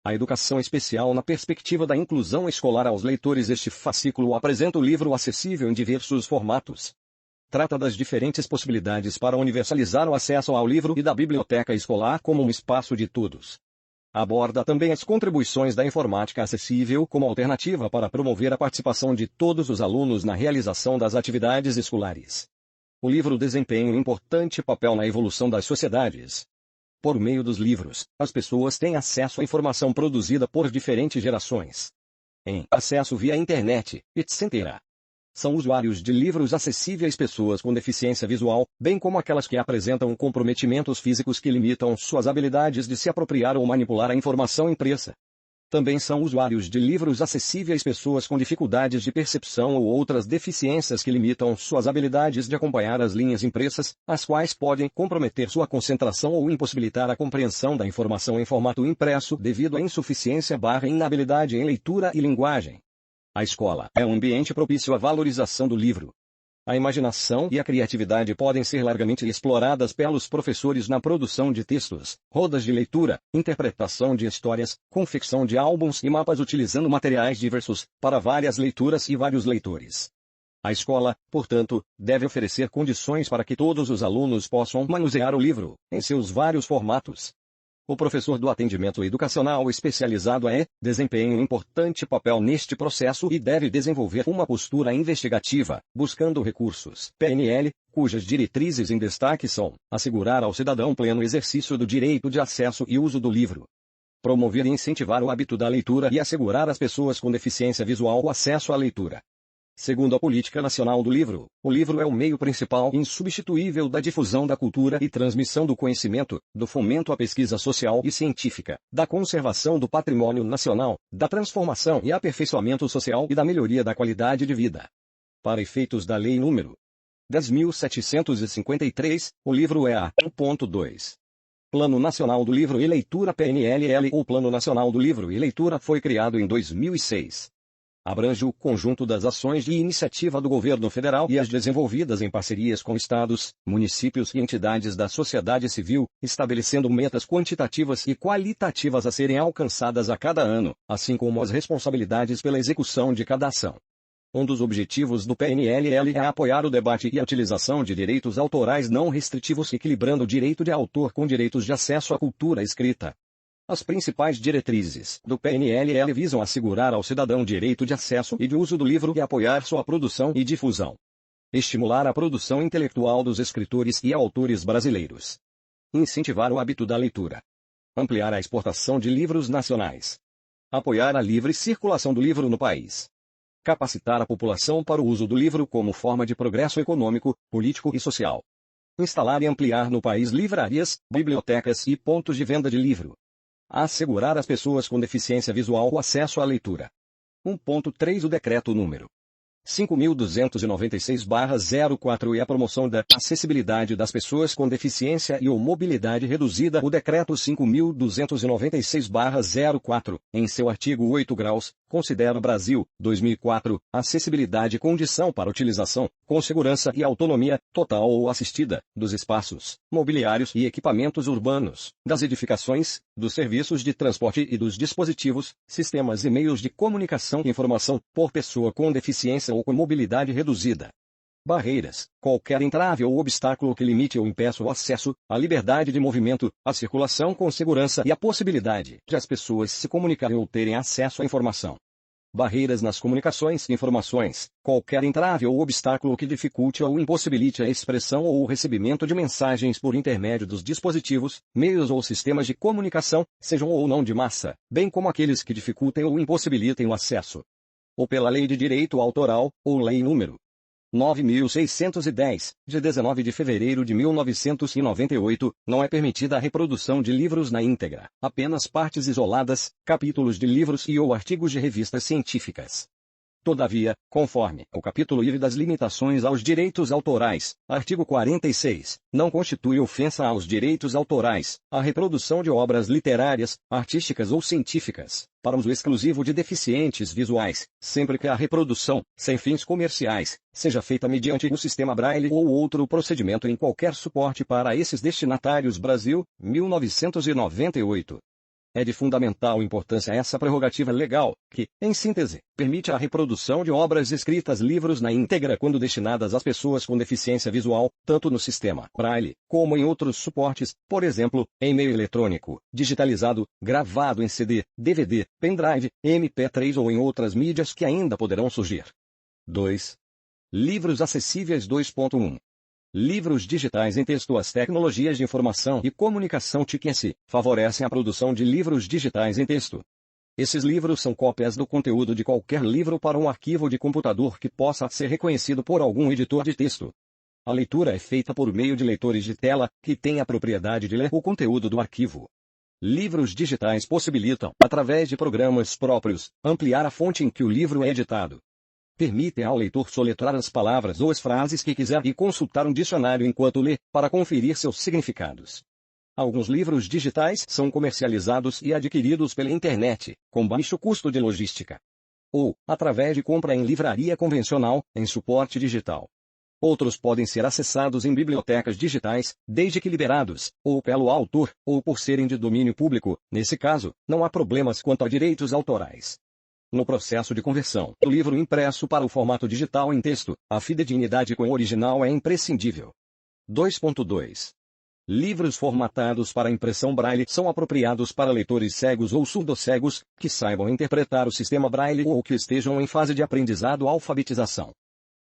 A educação especial na perspectiva da inclusão escolar aos leitores. Este fascículo apresenta o livro acessível em diversos formatos. Trata das diferentes possibilidades para universalizar o acesso ao livro e da biblioteca escolar como um espaço de todos. Aborda também as contribuições da informática acessível como alternativa para promover a participação de todos os alunos na realização das atividades escolares. O livro desempenha um importante papel na evolução das sociedades. Por meio dos livros, as pessoas têm acesso à informação produzida por diferentes gerações. Em acesso via internet, etc. São usuários de livros acessíveis pessoas com deficiência visual, bem como aquelas que apresentam comprometimentos físicos que limitam suas habilidades de se apropriar ou manipular a informação impressa. Também são usuários de livros acessíveis pessoas com dificuldades de percepção ou outras deficiências que limitam suas habilidades de acompanhar as linhas impressas, as quais podem comprometer sua concentração ou impossibilitar a compreensão da informação em formato impresso devido à insuficiência/inabilidade em leitura e linguagem. A escola é um ambiente propício à valorização do livro. A imaginação e a criatividade podem ser largamente exploradas pelos professores na produção de textos, rodas de leitura, interpretação de histórias, confecção de álbuns e mapas utilizando materiais diversos, para várias leituras e vários leitores. A escola, portanto, deve oferecer condições para que todos os alunos possam manusear o livro, em seus vários formatos. O professor do atendimento educacional especializado desempenha um importante papel neste processo e deve desenvolver uma postura investigativa, buscando recursos PNL, cujas diretrizes em destaque são assegurar ao cidadão pleno exercício do direito de acesso e uso do livro, promover e incentivar o hábito da leitura e assegurar às pessoas com deficiência visual o acesso à leitura. Segundo a Política Nacional do Livro, o livro é o meio principal e insubstituível da difusão da cultura e transmissão do conhecimento, do fomento à pesquisa social e científica, da conservação do patrimônio nacional, da transformação e aperfeiçoamento social e da melhoria da qualidade de vida. Para efeitos da Lei nº 10.753, o livro é a 1.2. Plano Nacional do Livro e Leitura PNLL. O Plano Nacional do Livro e Leitura foi criado em 2006. Abrange o conjunto das ações de iniciativa do governo federal e as desenvolvidas em parcerias com estados, municípios e entidades da sociedade civil, estabelecendo metas quantitativas e qualitativas a serem alcançadas a cada ano, assim como as responsabilidades pela execução de cada ação. Um dos objetivos do PNLL é apoiar o debate e a utilização de direitos autorais não restritivos, equilibrando o direito de autor com direitos de acesso à cultura escrita. As principais diretrizes do PNLL visam assegurar ao cidadão direito de acesso e de uso do livro e apoiar sua produção e difusão. Estimular a produção intelectual dos escritores e autores brasileiros. Incentivar o hábito da leitura. Ampliar a exportação de livros nacionais. Apoiar a livre circulação do livro no país. Capacitar a população para o uso do livro como forma de progresso econômico, político e social. Instalar e ampliar no país livrarias, bibliotecas e pontos de venda de livro. Assegurar às pessoas com deficiência visual o acesso à leitura. 1.3 O Decreto número 5.296/04 e a promoção da acessibilidade das pessoas com deficiência e ou mobilidade reduzida. O Decreto 5.296/04, em seu artigo 8 graus, considera Brasil, 2004, acessibilidade condição para utilização, com segurança e autonomia, total ou assistida, dos espaços, mobiliários e equipamentos urbanos, das edificações, dos serviços de transporte e dos dispositivos, sistemas e meios de comunicação e informação, por pessoa com deficiência ou com mobilidade reduzida. Barreiras, qualquer entrave ou obstáculo que limite ou impeça o acesso, a liberdade de movimento, a circulação com segurança e a possibilidade de as pessoas se comunicarem ou terem acesso à informação. Barreiras nas comunicações e informações, qualquer entrave ou obstáculo que dificulte ou impossibilite a expressão ou o recebimento de mensagens por intermédio dos dispositivos, meios ou sistemas de comunicação, sejam ou não de massa, bem como aqueles que dificultem ou impossibilitem o acesso. Ou pela Lei de Direito Autoral, ou Lei nº 9.610, de 19 de fevereiro de 1998, não é permitida a reprodução de livros na íntegra, apenas partes isoladas, capítulos de livros e ou artigos de revistas científicas. Todavia, conforme o capítulo IV das limitações aos direitos autorais, artigo 46, não constitui ofensa aos direitos autorais a reprodução de obras literárias, artísticas ou científicas, para uso exclusivo de deficientes visuais, sempre que a reprodução, sem fins comerciais, seja feita mediante o sistema Braille ou outro procedimento em qualquer suporte para esses destinatários. Brasil, 1998. É de fundamental importância essa prerrogativa legal, que, em síntese, permite a reprodução de obras escritas livros na íntegra quando destinadas às pessoas com deficiência visual, tanto no sistema Braille, como em outros suportes, por exemplo, em meio eletrônico, digitalizado, gravado em CD, DVD, pendrive, MP3 ou em outras mídias que ainda poderão surgir. 2. Livros acessíveis 2.1. Livros digitais em texto. As tecnologias de informação e comunicação TIC favorecem a produção de livros digitais em texto. Esses livros são cópias do conteúdo de qualquer livro para um arquivo de computador que possa ser reconhecido por algum editor de texto. A leitura é feita por meio de leitores de tela, que têm a propriedade de ler o conteúdo do arquivo. Livros digitais possibilitam, através de programas próprios, ampliar a fonte em que o livro é editado. Permitem ao leitor soletrar as palavras ou as frases que quiser e consultar um dicionário enquanto lê, para conferir seus significados. Alguns livros digitais são comercializados e adquiridos pela internet, com baixo custo de logística. Ou, através de compra em livraria convencional, em suporte digital. Outros podem ser acessados em bibliotecas digitais, desde que liberados, ou pelo autor, ou por serem de domínio público. Nesse caso, não há problemas quanto a direitos autorais. No processo de conversão do livro impresso para o formato digital em texto, a fidedignidade com o original é imprescindível. 2.2. Livros formatados para impressão Braille são apropriados para leitores cegos ou surdocegos, que saibam interpretar o sistema Braille ou que estejam em fase de aprendizado ou alfabetização.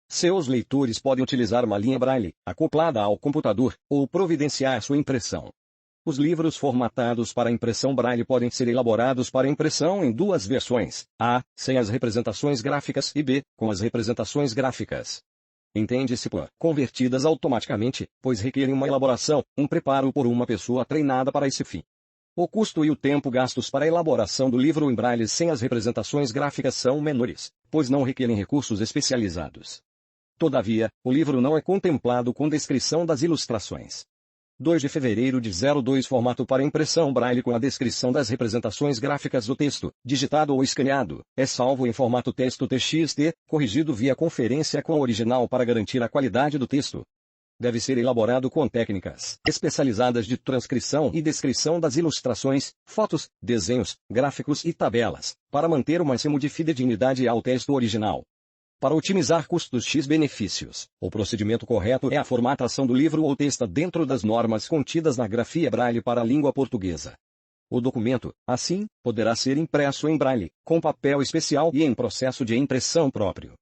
Seus leitores podem utilizar uma linha Braille, acoplada ao computador, ou providenciar sua impressão. Os livros formatados para impressão Braille podem ser elaborados para impressão em duas versões: A, sem as representações gráficas e B, com as representações gráficas. Entende-se por convertidas automaticamente, pois requerem uma elaboração, um preparo por uma pessoa treinada para esse fim. O custo e o tempo gastos para a elaboração do livro em Braille sem as representações gráficas são menores, pois não requerem recursos especializados. Todavia, o livro não é contemplado com descrição das ilustrações. 2 de fevereiro de 02 Formato para impressão Braille com a descrição das representações gráficas do texto, digitado ou escaneado, é salvo em formato texto TXT, corrigido via conferência com o original para garantir a qualidade do texto. Deve ser elaborado com técnicas especializadas de transcrição e descrição das ilustrações, fotos, desenhos, gráficos e tabelas, para manter o máximo de fidedignidade ao texto original. Para otimizar custos x-benefícios, o procedimento correto é a formatação do livro ou texto dentro das normas contidas na grafia Braille para a língua portuguesa. O documento, assim, poderá ser impresso em Braille, com papel especial e em processo de impressão próprio.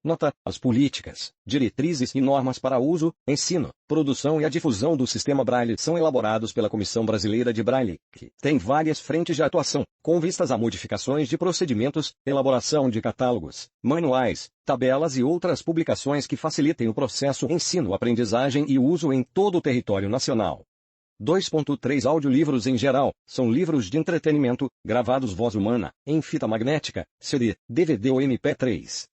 Nota: as políticas, diretrizes e normas para uso, ensino, produção e a difusão do sistema Braille são elaborados pela Comissão Brasileira de Braille, que tem várias frentes de atuação, com vistas a modificações de procedimentos, elaboração de catálogos, manuais, tabelas e outras publicações que facilitem o processo ensino-aprendizagem e uso em todo o território nacional. 2.3 Audiolivros em geral, são livros de entretenimento, gravados voz humana, em fita magnética, CD, DVD ou MP3.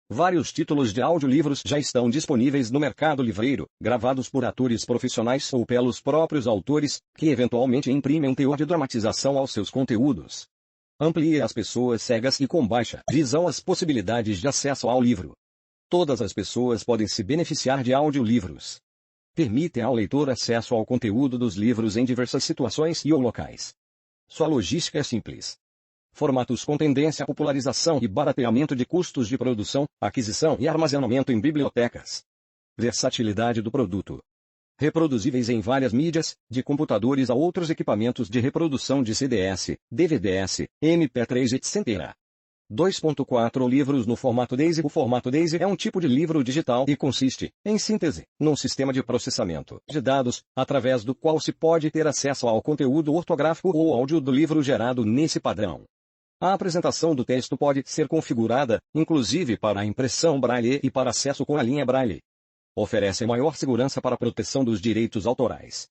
Vários títulos de audiolivros já estão disponíveis no mercado livreiro, gravados por atores profissionais ou pelos próprios autores, que eventualmente imprimem um teor de dramatização aos seus conteúdos. Amplie às pessoas cegas e com baixa visão as possibilidades de acesso ao livro. Todas as pessoas podem se beneficiar de audiolivros. Permitem ao leitor acesso ao conteúdo dos livros em diversas situações e ou locais. Sua logística é simples. Formatos com tendência à popularização e barateamento de custos de produção, aquisição e armazenamento em bibliotecas. Versatilidade do produto. Reproduzíveis em várias mídias, de computadores a outros equipamentos de reprodução de CDS, DVDS, MP3 etc. 2.4 Livros no formato DAISY. O formato DAISY é um tipo de livro digital e consiste, em síntese, num sistema de processamento de dados, através do qual se pode ter acesso ao conteúdo ortográfico ou áudio do livro gerado nesse padrão. A apresentação do texto pode ser configurada, inclusive para a impressão Braille e para acesso com a linha Braille. Oferece maior segurança para a proteção dos direitos autorais.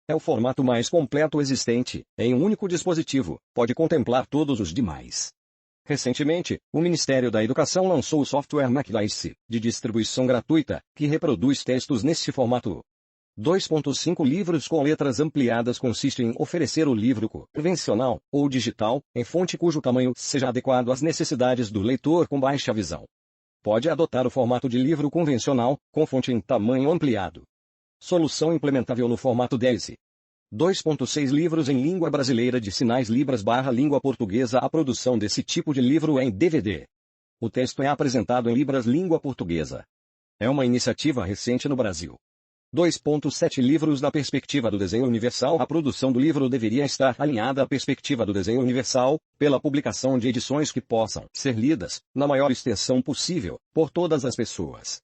É o formato mais completo existente, em um único dispositivo, pode contemplar todos os demais. Recentemente, o Ministério da Educação lançou o software MacDaisy, de distribuição gratuita, que reproduz textos nesse formato. 2.5 Livros com letras ampliadas consiste em oferecer o livro convencional, ou digital, em fonte cujo tamanho seja adequado às necessidades do leitor com baixa visão. Pode adotar o formato de livro convencional, com fonte em tamanho ampliado. Solução implementável no formato DAISY. 2.6 Livros em língua brasileira de sinais Libras/língua portuguesa. A produção desse tipo de livro é em DVD. O texto é apresentado em Libras língua portuguesa. É uma iniciativa recente no Brasil. 2.7 Livros na perspectiva do desenho universal. A produção do livro deveria estar alinhada à perspectiva do desenho universal, pela publicação de edições que possam ser lidas, na maior extensão possível, por todas as pessoas.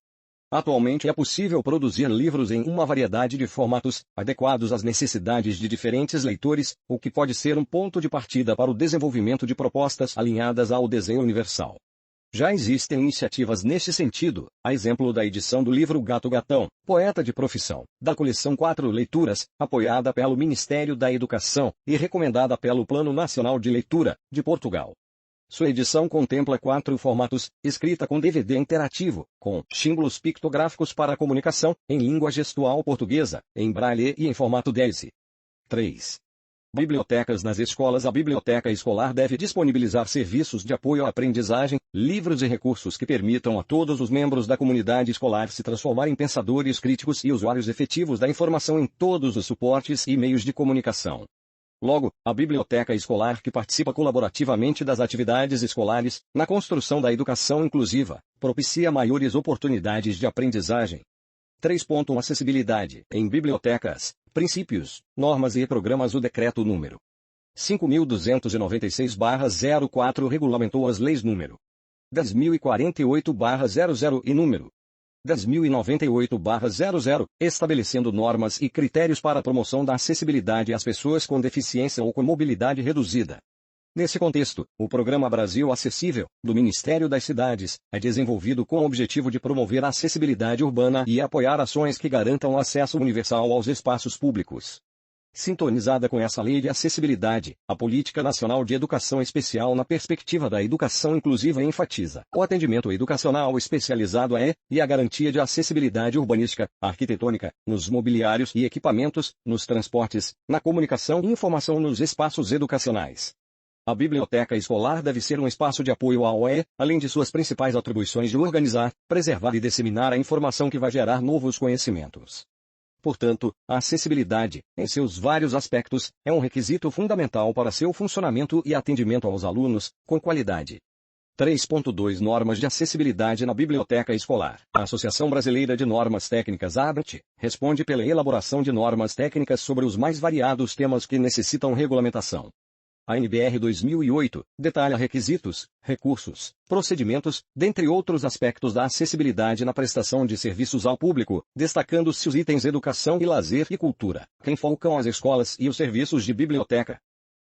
Atualmente é possível produzir livros em uma variedade de formatos, adequados às necessidades de diferentes leitores, o que pode ser um ponto de partida para o desenvolvimento de propostas alinhadas ao desenho universal. Já existem iniciativas neste sentido, a exemplo da edição do livro Gato Gatão, Poeta de Profissão, da coleção 4 Leituras, apoiada pelo Ministério da Educação e recomendada pelo Plano Nacional de Leitura, de Portugal. Sua edição contempla 4 formatos, escrita com DVD interativo, com símbolos pictográficos para a comunicação, em língua gestual portuguesa, em braille e em formato DESI. 3. Bibliotecas nas escolas. A biblioteca escolar deve disponibilizar serviços de apoio à aprendizagem, livros e recursos que permitam a todos os membros da comunidade escolar se transformar em pensadores críticos e usuários efetivos da informação em todos os suportes e meios de comunicação. Logo, a biblioteca escolar que participa colaborativamente das atividades escolares, na construção da educação inclusiva, propicia maiores oportunidades de aprendizagem. 3.1 Acessibilidade em bibliotecas, princípios, normas e programas. O decreto número 5.296/04 regulamentou as leis número 10.048/00 e número 10.098/00, estabelecendo normas e critérios para a promoção da acessibilidade às pessoas com deficiência ou com mobilidade reduzida. Nesse contexto, o Programa Brasil Acessível, do Ministério das Cidades, é desenvolvido com o objetivo de promover a acessibilidade urbana e apoiar ações que garantam o acesso universal aos espaços públicos. Sintonizada com essa lei de acessibilidade, a Política Nacional de Educação Especial na perspectiva da educação inclusiva enfatiza o atendimento educacional especializado e a garantia de acessibilidade urbanística, arquitetônica, nos mobiliários e equipamentos, nos transportes, na comunicação e informação nos espaços educacionais. A biblioteca escolar deve ser um espaço de apoio ao além de suas principais atribuições de organizar, preservar e disseminar a informação que vai gerar novos conhecimentos. Portanto, a acessibilidade, em seus vários aspectos, é um requisito fundamental para seu funcionamento e atendimento aos alunos, com qualidade. 3.2 Normas de acessibilidade na biblioteca escolar. A Associação Brasileira de Normas Técnicas (ABNT) responde pela elaboração de normas técnicas sobre os mais variados temas que necessitam regulamentação. A NBR 2008 detalha requisitos, recursos, procedimentos, dentre outros aspectos da acessibilidade na prestação de serviços ao público, destacando-se os itens educação e lazer e cultura, que enfocam as escolas e os serviços de biblioteca.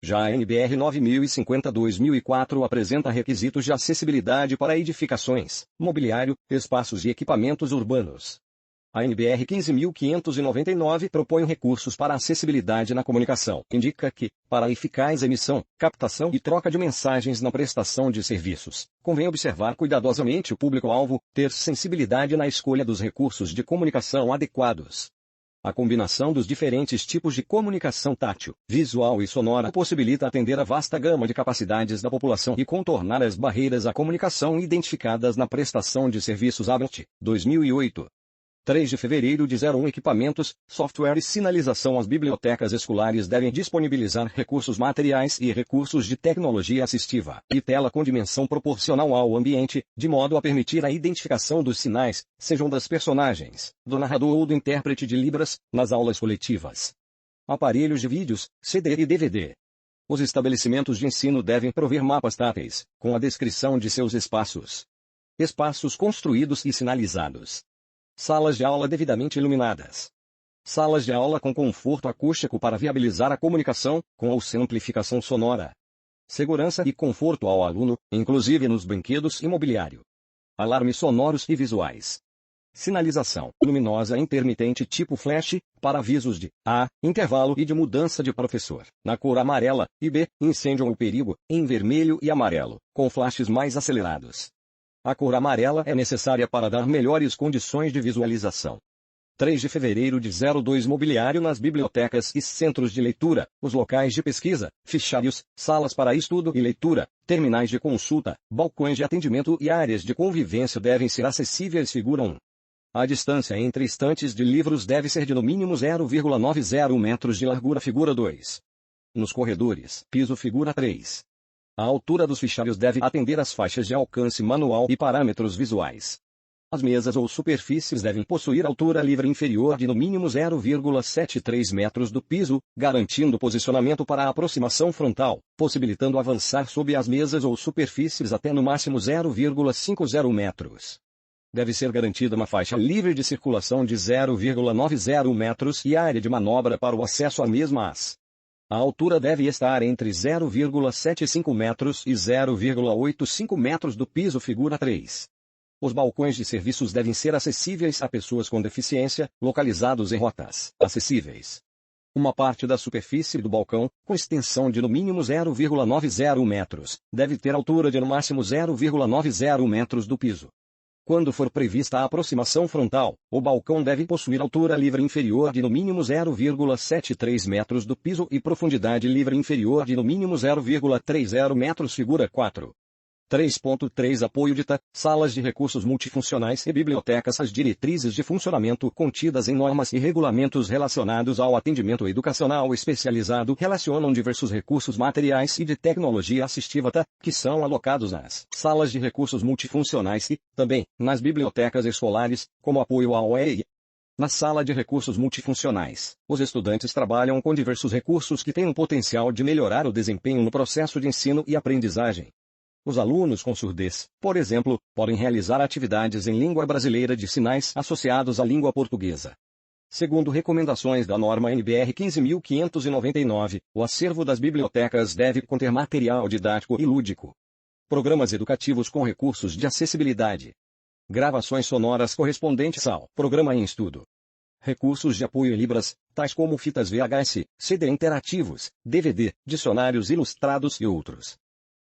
Já a NBR 9050/2004 apresenta requisitos de acessibilidade para edificações, mobiliário, espaços e equipamentos urbanos. A NBR 15.599 propõe recursos para acessibilidade na comunicação. Indica que, para a eficaz emissão, captação e troca de mensagens na prestação de serviços, convém observar cuidadosamente o público-alvo, ter sensibilidade na escolha dos recursos de comunicação adequados. A combinação dos diferentes tipos de comunicação tátil, visual e sonora possibilita atender a vasta gama de capacidades da população e contornar as barreiras à comunicação identificadas na prestação de serviços. ABNT, 2008. 3 de fevereiro de 01 Equipamentos, software e sinalização. As bibliotecas escolares devem disponibilizar recursos materiais e recursos de tecnologia assistiva e tela com dimensão proporcional ao ambiente, de modo a permitir a identificação dos sinais, sejam das personagens, do narrador ou do intérprete de Libras, nas aulas coletivas. Aparelhos de vídeos, CD e DVD. Os estabelecimentos de ensino devem prover mapas táteis, com a descrição de seus espaços. Espaços construídos e sinalizados. Salas de aula devidamente iluminadas. Salas de aula com conforto acústico para viabilizar a comunicação, com ou sem amplificação sonora. Segurança e conforto ao aluno, inclusive nos brinquedos e mobiliário. Alarmes sonoros e visuais. Sinalização luminosa intermitente tipo flash, para avisos de A, intervalo e de mudança de professor, na cor amarela, e B, incêndio ou perigo, em vermelho e amarelo, com flashes mais acelerados. A cor amarela é necessária para dar melhores condições de visualização. 3 de fevereiro de 02 Mobiliário nas bibliotecas e centros de leitura, os locais de pesquisa, fichários, salas para estudo e leitura, terminais de consulta, balcões de atendimento e áreas de convivência devem ser acessíveis. Figura 1. A distância entre estantes de livros deve ser de no mínimo 0,90 metros de largura figura 2. Nos corredores, piso figura 3. A altura dos fichários deve atender às faixas de alcance manual e parâmetros visuais. As mesas ou superfícies devem possuir altura livre inferior de no mínimo 0,73 metros do piso, garantindo posicionamento para a aproximação frontal, possibilitando avançar sob as mesas ou superfícies até no máximo 0,50 metros. Deve ser garantida uma faixa livre de circulação de 0,90 metros e área de manobra para o acesso à mesmas. A altura deve estar entre 0,75 metros e 0,85 metros do piso figura 3. Os balcões de serviços devem ser acessíveis a pessoas com deficiência, localizados em rotas acessíveis. Uma parte da superfície do balcão, com extensão de no mínimo 0,90 metros, deve ter altura de no máximo 0,90 metros do piso. Quando for prevista a aproximação frontal, o balcão deve possuir altura livre inferior de no mínimo 0,73 metros do piso e profundidade livre inferior de no mínimo 0,30 metros figura 4. 3.3 Apoio de salas de recursos multifuncionais e bibliotecas. As diretrizes de funcionamento contidas em normas e regulamentos relacionados ao atendimento educacional especializado relacionam diversos recursos materiais e de tecnologia assistiva que são alocados nas salas de recursos multifuncionais e, também, nas bibliotecas escolares, como apoio ao EI. Na sala de recursos multifuncionais, os estudantes trabalham com diversos recursos que têm o potencial de melhorar o desempenho no processo de ensino e aprendizagem. Os alunos com surdez, por exemplo, podem realizar atividades em língua brasileira de sinais associados à língua portuguesa. Segundo recomendações da norma NBR 15.599, o acervo das bibliotecas deve conter material didático e lúdico. Programas educativos com recursos de acessibilidade. Gravações sonoras correspondentes ao programa em estudo. Recursos de apoio em Libras, tais como fitas VHS, CD interativos, DVD, dicionários ilustrados e outros.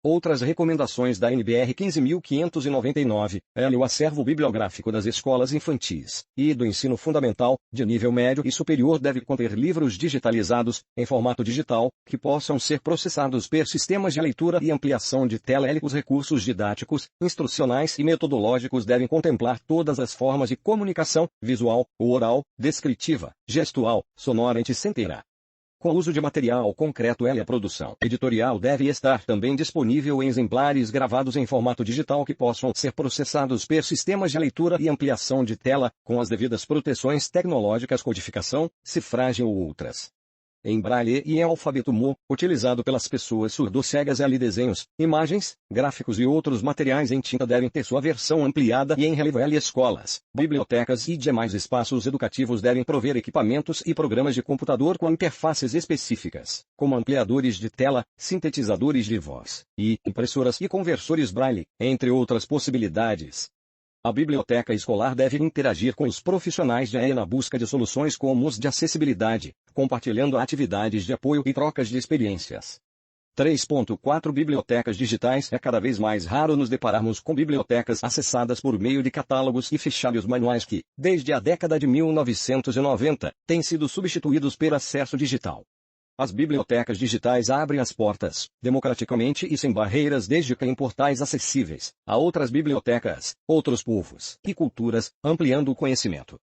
Outras recomendações da NBR 15.599, o acervo bibliográfico das escolas infantis e do ensino fundamental, de nível médio e superior deve conter livros digitalizados, em formato digital, que possam ser processados por sistemas de leitura e ampliação de tela. Os recursos didáticos, instrucionais e metodológicos devem contemplar todas as formas de comunicação, visual, oral, descritiva, gestual, sonora, etc. Com o uso de material concreto, a produção editorial deve estar também disponível em exemplares gravados em formato digital que possam ser processados por sistemas de leitura e ampliação de tela, com as devidas proteções tecnológicas, codificação, cifragem ou outras. Em braille e em alfabeto Mo, utilizado pelas pessoas surdo-cegas. Desenhos, imagens, gráficos e outros materiais em tinta devem ter sua versão ampliada e em relevo. Escolas, bibliotecas e demais espaços educativos devem prover equipamentos e programas de computador com interfaces específicas, como ampliadores de tela, sintetizadores de voz, e impressoras e conversores braille, entre outras possibilidades. A biblioteca escolar deve interagir com os profissionais de AE na busca de soluções comuns de acessibilidade, compartilhando atividades de apoio e trocas de experiências. 3.4 Bibliotecas digitais. É cada vez mais raro nos depararmos com bibliotecas acessadas por meio de catálogos e fichários manuais que, desde a década de 1990, têm sido substituídos por acesso digital. As bibliotecas digitais abrem as portas, democraticamente e sem barreiras, desde que em portais acessíveis, a outras bibliotecas, outros povos e culturas, ampliando o conhecimento.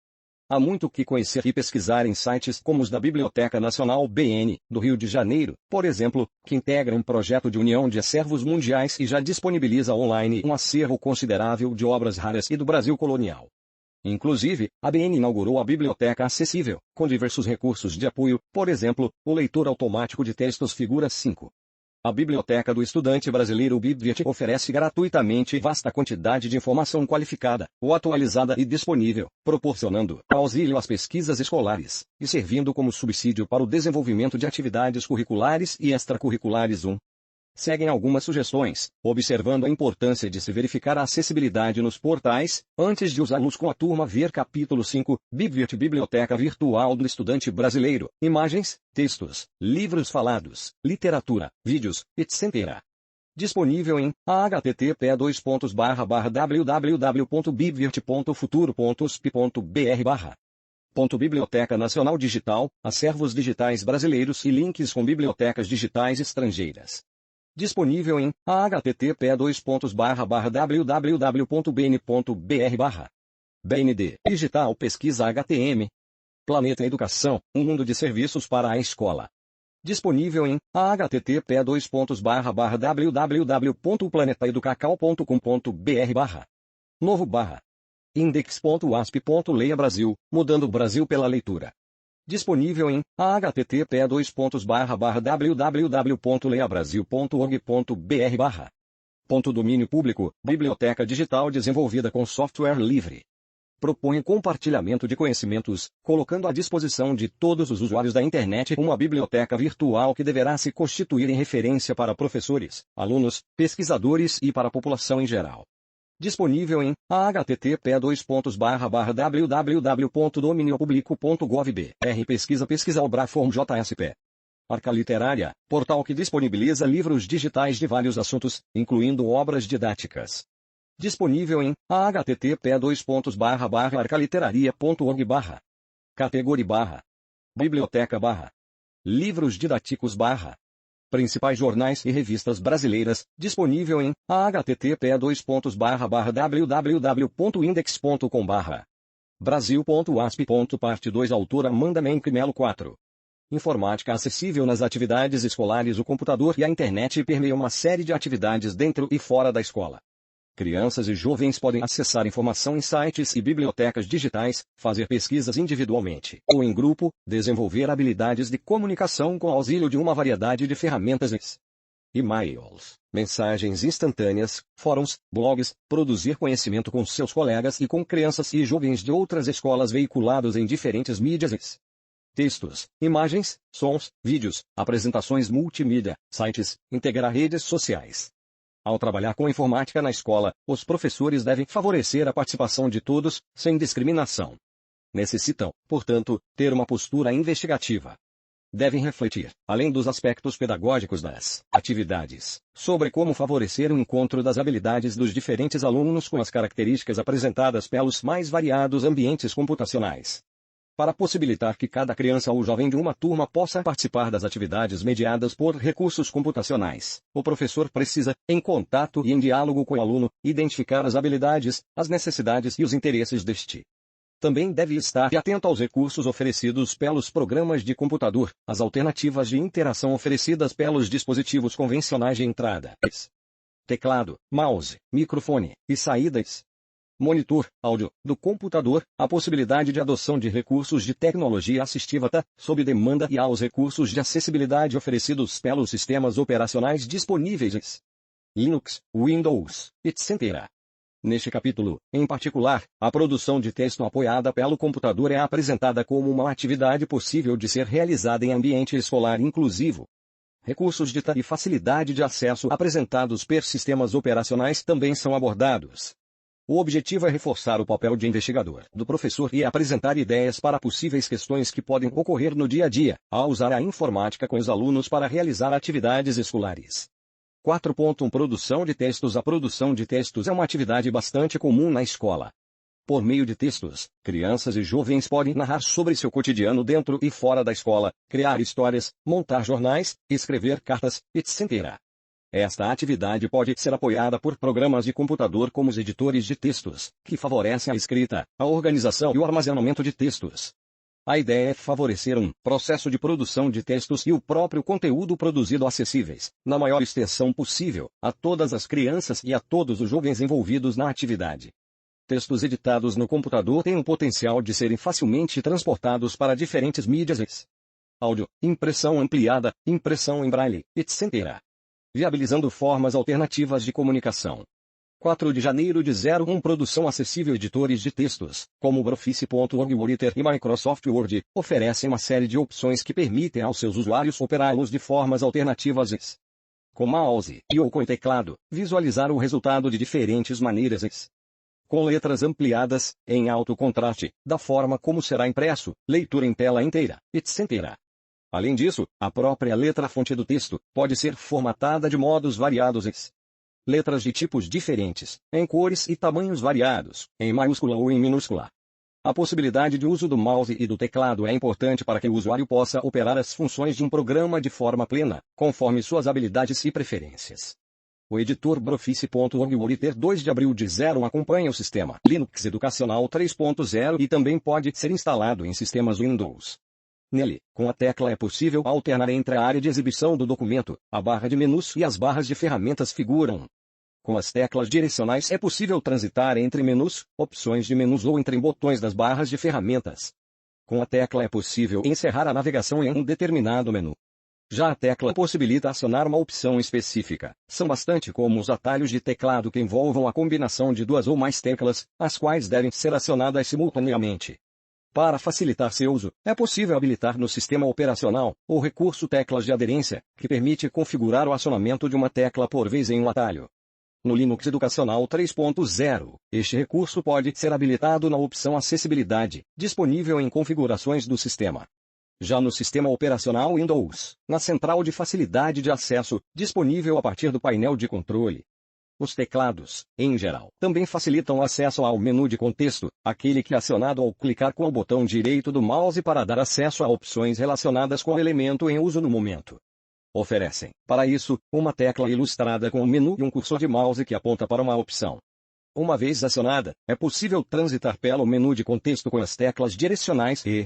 Há muito que conhecer e pesquisar em sites como os da Biblioteca Nacional BN, do Rio de Janeiro, por exemplo, que integra um projeto de união de acervos mundiais e já disponibiliza online um acervo considerável de obras raras e do Brasil colonial. Inclusive, a BN inaugurou a Biblioteca Acessível, com diversos recursos de apoio, por exemplo, o leitor automático de textos figura 5. A Biblioteca do Estudante Brasileiro Bibviet oferece gratuitamente vasta quantidade de informação qualificada, ou atualizada e disponível, proporcionando auxílio às pesquisas escolares, e servindo como subsídio para o desenvolvimento de atividades curriculares e extracurriculares. Seguem algumas sugestões, observando a importância de se verificar a acessibilidade nos portais, antes de usá-los com a turma. Ver capítulo 5, Bibviet Biblioteca Virtual do Estudante Brasileiro, imagens, textos, livros falados, literatura, vídeos, etc. Disponível em http://www.bibviet.futuro.usp.br/. Biblioteca Nacional Digital, acervos digitais brasileiros e links com bibliotecas digitais estrangeiras. Disponível em http://www.bn.br/. BND Digital Pesquisa HTM. Planeta Educação, um mundo de serviços para a escola. Disponível em http://www.planetaeducacau.com.br/. Novo /. Index.asp.leia Brasil, mudando o Brasil pela leitura. Disponível em http://www.leiabrasil.org.br/. Domínio público, biblioteca digital desenvolvida com software livre. Propõe compartilhamento de conhecimentos, colocando à disposição de todos os usuários da internet uma biblioteca virtual que deverá se constituir em referência para professores, alunos, pesquisadores e para a população em geral. Disponível em http://www.dominiopublico.gov.br Pesquisa Obraform JSP. Arca Literária, portal que disponibiliza livros digitais de vários assuntos, incluindo obras didáticas. Disponível em http://arcaliteraria.org/. Categoria Biblioteca Livros didáticos Principais jornais e revistas brasileiras, disponível em http://www.index.com/. Brasil.asp. Parte 2 Autor Amanda Menck Melo 4. Informática acessível nas atividades escolares. O computador e a internet permeiam uma série de atividades dentro e fora da escola. Crianças e jovens podem acessar informação em sites e bibliotecas digitais, fazer pesquisas individualmente ou em grupo, desenvolver habilidades de comunicação com auxílio de uma variedade de ferramentas e-mails, mensagens instantâneas, fóruns, blogs, produzir conhecimento com seus colegas e com crianças e jovens de outras escolas veiculados em diferentes mídias. Textos, imagens, sons, vídeos, apresentações multimídia, sites, integrar redes sociais. Ao trabalhar com informática na escola, os professores devem favorecer a participação de todos, sem discriminação. Necessitam, portanto, ter uma postura investigativa. Devem refletir, além dos aspectos pedagógicos das atividades, sobre como favorecer o encontro das habilidades dos diferentes alunos com as características apresentadas pelos mais variados ambientes computacionais. Para possibilitar que cada criança ou jovem de uma turma possa participar das atividades mediadas por recursos computacionais, o professor precisa, em contato e em diálogo com o aluno, identificar as habilidades, as necessidades e os interesses deste. Também deve estar atento aos recursos oferecidos pelos programas de computador, as alternativas de interação oferecidas pelos dispositivos convencionais de entrada, teclado, mouse, microfone e saídas. Monitor, áudio, do computador, a possibilidade de adoção de recursos de tecnologia assistiva sob demanda e aos recursos de acessibilidade oferecidos pelos sistemas operacionais disponíveis. Linux, Windows, etc. Neste capítulo, em particular, a produção de texto apoiada pelo computador é apresentada como uma atividade possível de ser realizada em ambiente escolar inclusivo. Recursos de e facilidade de acesso apresentados por sistemas operacionais também são abordados. O objetivo é reforçar o papel de investigador do professor e apresentar ideias para possíveis questões que podem ocorrer no dia a dia, ao usar a informática com os alunos para realizar atividades escolares. 4.1 Produção de textos. A produção de textos é uma atividade bastante comum na escola. Por meio de textos, crianças e jovens podem narrar sobre seu cotidiano dentro e fora da escola, criar histórias, montar jornais, escrever cartas, etc. Esta atividade pode ser apoiada por programas de computador como os editores de textos, que favorecem a escrita, a organização e o armazenamento de textos. A ideia é favorecer um processo de produção de textos e o próprio conteúdo produzido acessíveis, na maior extensão possível, a todas as crianças e a todos os jovens envolvidos na atividade. Textos editados no computador têm o potencial de serem facilmente transportados para diferentes mídias. Áudio, impressão ampliada, impressão em braille, etc. Viabilizando formas alternativas de comunicação. 4 de janeiro de 01 Produção acessível. Editores de textos, como o Office.org, Writer e Microsoft Word, oferecem uma série de opções que permitem aos seus usuários operá-los de formas alternativas. Com mouse e ou com teclado, visualizar o resultado de diferentes maneiras. Com letras ampliadas, em alto contraste, da forma como será impresso, leitura em tela inteira, etc. Além disso, a própria letra-fonte do texto pode ser formatada de modos variados. Letras de tipos diferentes, em cores e tamanhos variados, em maiúscula ou em minúscula. A possibilidade de uso do mouse e do teclado é importante para que o usuário possa operar as funções de um programa de forma plena, conforme suas habilidades e preferências. O editor Brofice.org Writer 2 de abril de 01 acompanha o sistema Linux Educacional 3.0 e também pode ser instalado em sistemas Windows. Nele, com a tecla é possível alternar entre a área de exibição do documento, a barra de menus e as barras de ferramentas figuram. Com as teclas direcionais é possível transitar entre menus, opções de menus ou entre botões das barras de ferramentas. Com a tecla é possível encerrar a navegação em um determinado menu. Já a tecla possibilita acionar uma opção específica. São bastante como os atalhos de teclado que envolvam a combinação de duas ou mais teclas, as quais devem ser acionadas simultaneamente. Para facilitar seu uso, é possível habilitar no sistema operacional o recurso Teclas de Aderência, que permite configurar o acionamento de uma tecla por vez em um atalho. No Linux Educacional 3.0, este recurso pode ser habilitado na opção Acessibilidade, disponível em configurações do sistema. Já no sistema operacional Windows, na central de facilidade de acesso, disponível a partir do painel de controle. Os teclados, em geral, também facilitam o acesso ao menu de contexto, aquele que é acionado ao clicar com o botão direito do mouse para dar acesso a opções relacionadas com o elemento em uso no momento. Oferecem, para isso, uma tecla ilustrada com o menu e um cursor de mouse que aponta para uma opção. Uma vez acionada, é possível transitar pelo menu de contexto com as teclas direcionais e,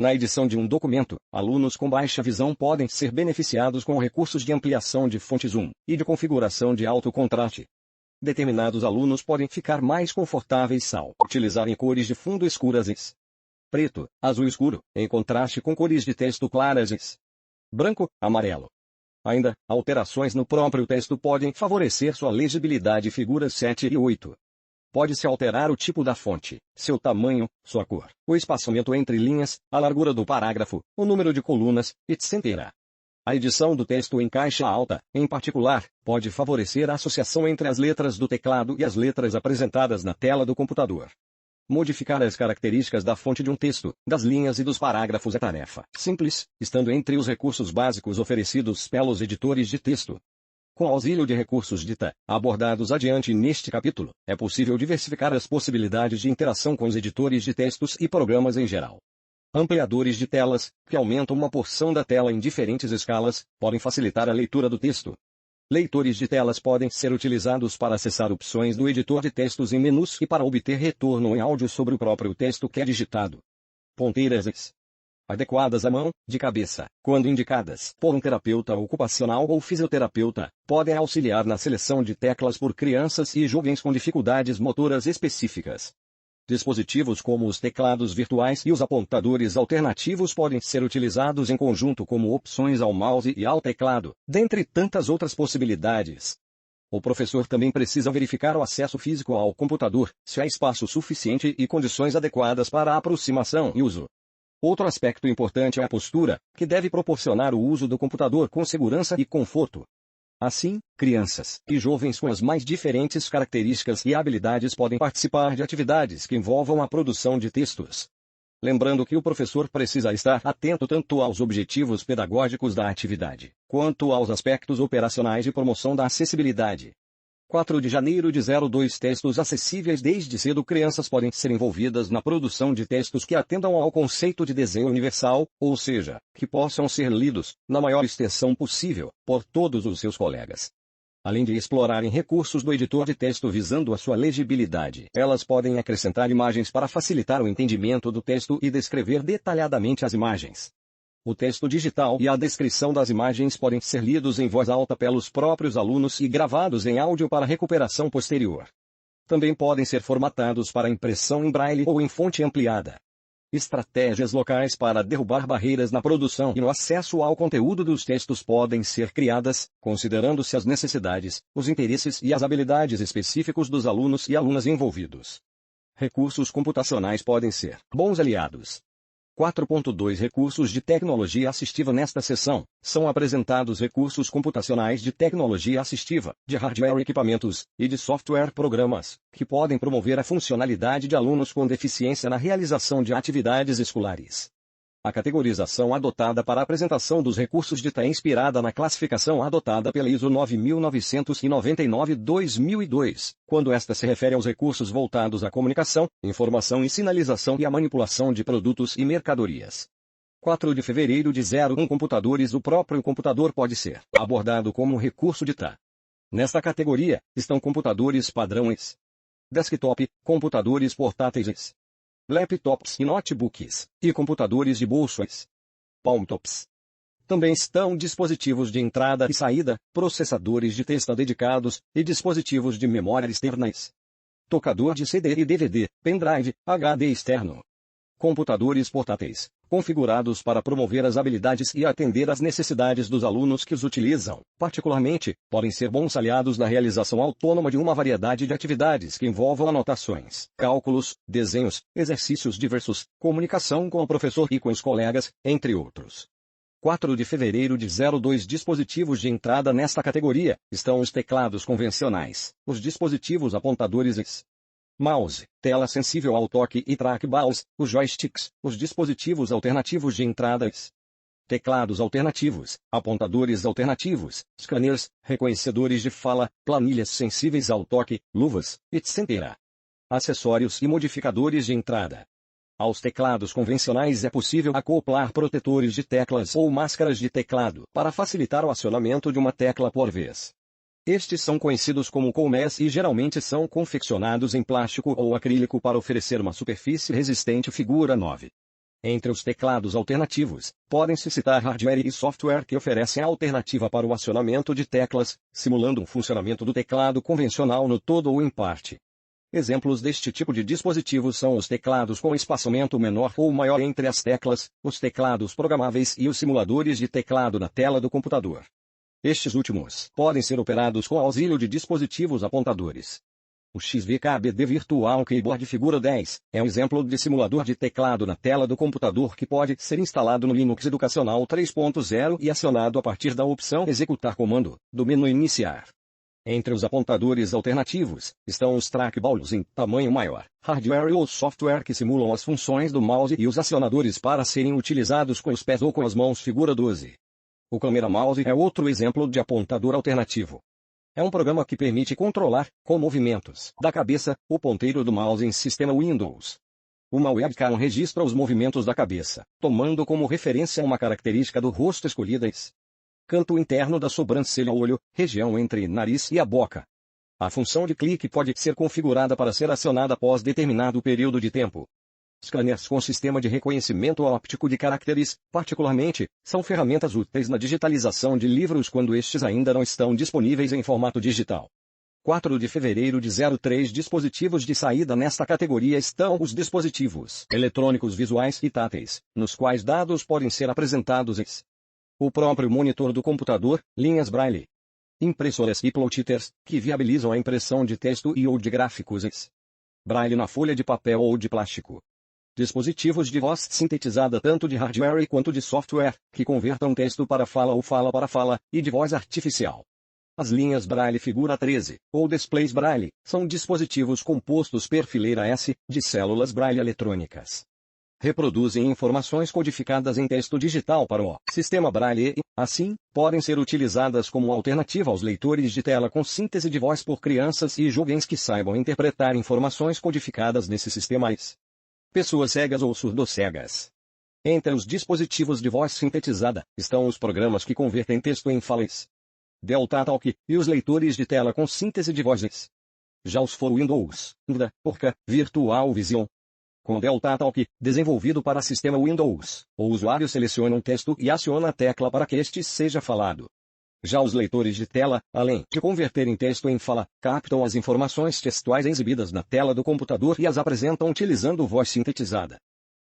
na edição de um documento, alunos com baixa visão podem ser beneficiados com recursos de ampliação de fonte zoom e de configuração de alto contraste. Determinados alunos podem ficar mais confortáveis ao utilizarem cores de fundo escuras e preto, azul escuro, em contraste com cores de texto claras e branco, amarelo. Ainda, alterações no próprio texto podem favorecer sua legibilidade. Figuras 7 e 8. Pode-se alterar o tipo da fonte, seu tamanho, sua cor, o espaçamento entre linhas, a largura do parágrafo, o número de colunas, etc. A edição do texto em caixa alta, em particular, pode favorecer a associação entre as letras do teclado e as letras apresentadas na tela do computador. Modificar as características da fonte de um texto, das linhas e dos parágrafos é tarefa simples, estando entre os recursos básicos oferecidos pelos editores de texto. Com auxílio de recursos de TA, abordados adiante neste capítulo, é possível diversificar as possibilidades de interação com os editores de textos e programas em geral. Ampliadores de telas, que aumentam uma porção da tela em diferentes escalas, podem facilitar a leitura do texto. Leitores de telas podem ser utilizados para acessar opções do editor de textos em menus e para obter retorno em áudio sobre o próprio texto que é digitado. Ponteiras adequadas à mão, de cabeça, quando indicadas por um terapeuta ocupacional ou fisioterapeuta, podem auxiliar na seleção de teclas por crianças e jovens com dificuldades motoras específicas. Dispositivos como os teclados virtuais e os apontadores alternativos podem ser utilizados em conjunto como opções ao mouse e ao teclado, dentre tantas outras possibilidades. O professor também precisa verificar o acesso físico ao computador, se há espaço suficiente e condições adequadas para a aproximação e uso. Outro aspecto importante é a postura, que deve proporcionar o uso do computador com segurança e conforto. Assim, crianças e jovens com as mais diferentes características e habilidades podem participar de atividades que envolvam a produção de textos. Lembrando que o professor precisa estar atento tanto aos objetivos pedagógicos da atividade, quanto aos aspectos operacionais de promoção da acessibilidade. 4 de janeiro de 02 Textos acessíveis. Desde cedo crianças podem ser envolvidas na produção de textos que atendam ao conceito de desenho universal, ou seja, que possam ser lidos, na maior extensão possível, por todos os seus colegas. Além de explorarem recursos do editor de texto visando a sua legibilidade, elas podem acrescentar imagens para facilitar o entendimento do texto e descrever detalhadamente as imagens. O texto digital e a descrição das imagens podem ser lidos em voz alta pelos próprios alunos e gravados em áudio para recuperação posterior. Também podem ser formatados para impressão em braille ou em fonte ampliada. Estratégias locais para derrubar barreiras na produção e no acesso ao conteúdo dos textos podem ser criadas, considerando-se as necessidades, os interesses e as habilidades específicos dos alunos e alunas envolvidos. Recursos computacionais podem ser bons aliados. 4.2 Recursos de tecnologia assistiva. Nesta seção, são apresentados recursos computacionais de tecnologia assistiva, de hardware equipamentos, e de software programas, que podem promover a funcionalidade de alunos com deficiência na realização de atividades escolares. A categorização adotada para a apresentação dos recursos de TI é inspirada na classificação adotada pela ISO 9999-2002, quando esta se refere aos recursos voltados à comunicação, informação e sinalização e à manipulação de produtos e mercadorias. 4 de fevereiro de 01 Computadores. O próprio computador pode ser abordado como um recurso de TI. Nesta categoria, estão computadores padrões, desktop, computadores portáteis, laptops e notebooks, e computadores de bolsos, palmtops. Também estão dispositivos de entrada e saída, processadores de texto dedicados, e dispositivos de memória externas. Tocador de CD e DVD, pendrive, HD externo. Computadores portáteis, configurados para promover as habilidades e atender às necessidades dos alunos que os utilizam. Particularmente, podem ser bons aliados na realização autônoma de uma variedade de atividades que envolvam anotações, cálculos, desenhos, exercícios diversos, comunicação com o professor e com os colegas, entre outros. 4 de fevereiro de 02 Dispositivos de entrada nesta categoria, estão os teclados convencionais, os dispositivos apontadores, mouse, tela sensível ao toque e trackballs, os joysticks, os dispositivos alternativos de entradas, teclados alternativos, apontadores alternativos, scanners, reconhecedores de fala, planilhas sensíveis ao toque, luvas, etc. Acessórios e modificadores de entrada. Aos teclados convencionais é possível acoplar protetores de teclas ou máscaras de teclado para facilitar o acionamento de uma tecla por vez. Estes são conhecidos como colmés e geralmente são confeccionados em plástico ou acrílico para oferecer uma superfície resistente figura 9. Entre os teclados alternativos, podem-se citar hardware e software que oferecem a alternativa para o acionamento de teclas, simulando um funcionamento do teclado convencional no todo ou em parte. Exemplos deste tipo de dispositivos são os teclados com espaçamento menor ou maior entre as teclas, os teclados programáveis e os simuladores de teclado na tela do computador. Estes últimos podem ser operados com auxílio de dispositivos apontadores. O XVKBD Virtual Keyboard Figura 10 é um exemplo de simulador de teclado na tela do computador que pode ser instalado no Linux Educacional 3.0 e acionado a partir da opção Executar Comando, do menu Iniciar. Entre os apontadores alternativos, estão os trackballs em tamanho maior, hardware ou software que simulam as funções do mouse e os acionadores para serem utilizados com os pés ou com as mãos figura 12. O Camera Mouse é outro exemplo de apontador alternativo. É um programa que permite controlar, com movimentos da cabeça, o ponteiro do mouse em sistema Windows. Uma webcam registra os movimentos da cabeça, tomando como referência uma característica do rosto escolhida. Canto interno da sobrancelha, olho, região entre nariz e a boca. A função de clique pode ser configurada para ser acionada após determinado período de tempo. Scanners com sistema de reconhecimento óptico de caracteres, particularmente, são ferramentas úteis na digitalização de livros quando estes ainda não estão disponíveis em formato digital. 4 de fevereiro de 03 Dispositivos de saída nesta categoria estão os dispositivos eletrônicos visuais e táteis, nos quais dados podem ser apresentados o próprio monitor do computador, linhas Braille, impressoras e plotters, que viabilizam a impressão de texto e ou de gráficos Braille na folha de papel ou de plástico. Dispositivos de voz sintetizada tanto de hardware quanto de software, que convertam texto para fala ou fala para fala, e de voz artificial. As linhas Braille figura 13, ou displays Braille, são dispositivos compostos per fileira S, de células Braille eletrônicas. Reproduzem informações codificadas em texto digital para o sistema Braille e, assim, podem ser utilizadas como alternativa aos leitores de tela com síntese de voz por crianças e jovens que saibam interpretar informações codificadas nesses sistemas. Pessoas cegas ou surdo-cegas. Entre os dispositivos de voz sintetizada, estão os programas que convertem texto em falas, DeltaTalk, e os leitores de tela com síntese de vozes. Já os for Windows, NVDA, Orca, Virtual Vision. Com DeltaTalk, desenvolvido para sistema Windows, o usuário seleciona um texto e aciona a tecla para que este seja falado. Já os leitores de tela, além de converterem texto em fala, captam as informações textuais exibidas na tela do computador e as apresentam utilizando voz sintetizada.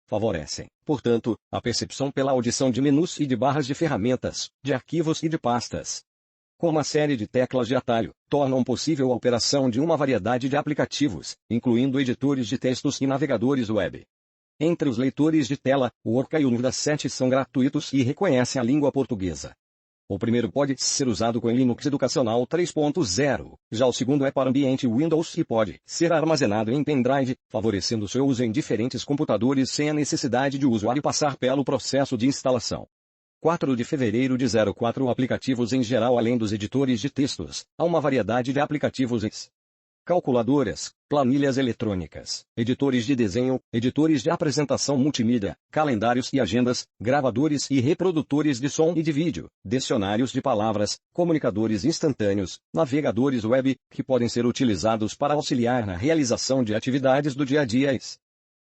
Favorecem, portanto, a percepção pela audição de menus e de barras de ferramentas, de arquivos e de pastas. Com uma série de teclas de atalho, tornam possível a operação de uma variedade de aplicativos, incluindo editores de textos e navegadores web. Entre os leitores de tela, o Orca e o NVDA 7 são gratuitos e reconhecem a língua portuguesa. O primeiro pode ser usado com Linux Educacional 3.0, já o segundo é para ambiente Windows e pode ser armazenado em pendrive, favorecendo seu uso em diferentes computadores sem a necessidade de o usuário passar pelo processo de instalação. 4 de fevereiro de 04 Aplicativos em geral. Além dos editores de textos, há uma variedade de aplicativos calculadoras, planilhas eletrônicas, editores de desenho, editores de apresentação multimídia, calendários e agendas, gravadores e reprodutores de som e de vídeo, dicionários de palavras, comunicadores instantâneos, navegadores web, que podem ser utilizados para auxiliar na realização de atividades do dia a dia.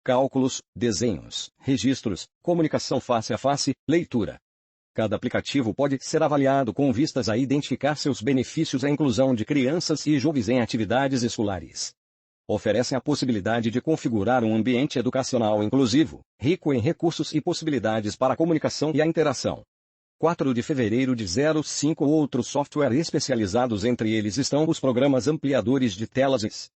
Cálculos, desenhos, registros, comunicação face a face, leitura. Cada aplicativo pode ser avaliado com vistas a identificar seus benefícios à inclusão de crianças e jovens em atividades escolares. Oferecem a possibilidade de configurar um ambiente educacional inclusivo, rico em recursos e possibilidades para a comunicação e a interação. 4 de fevereiro de 05 Outros software especializados, entre eles estão os programas ampliadores de telas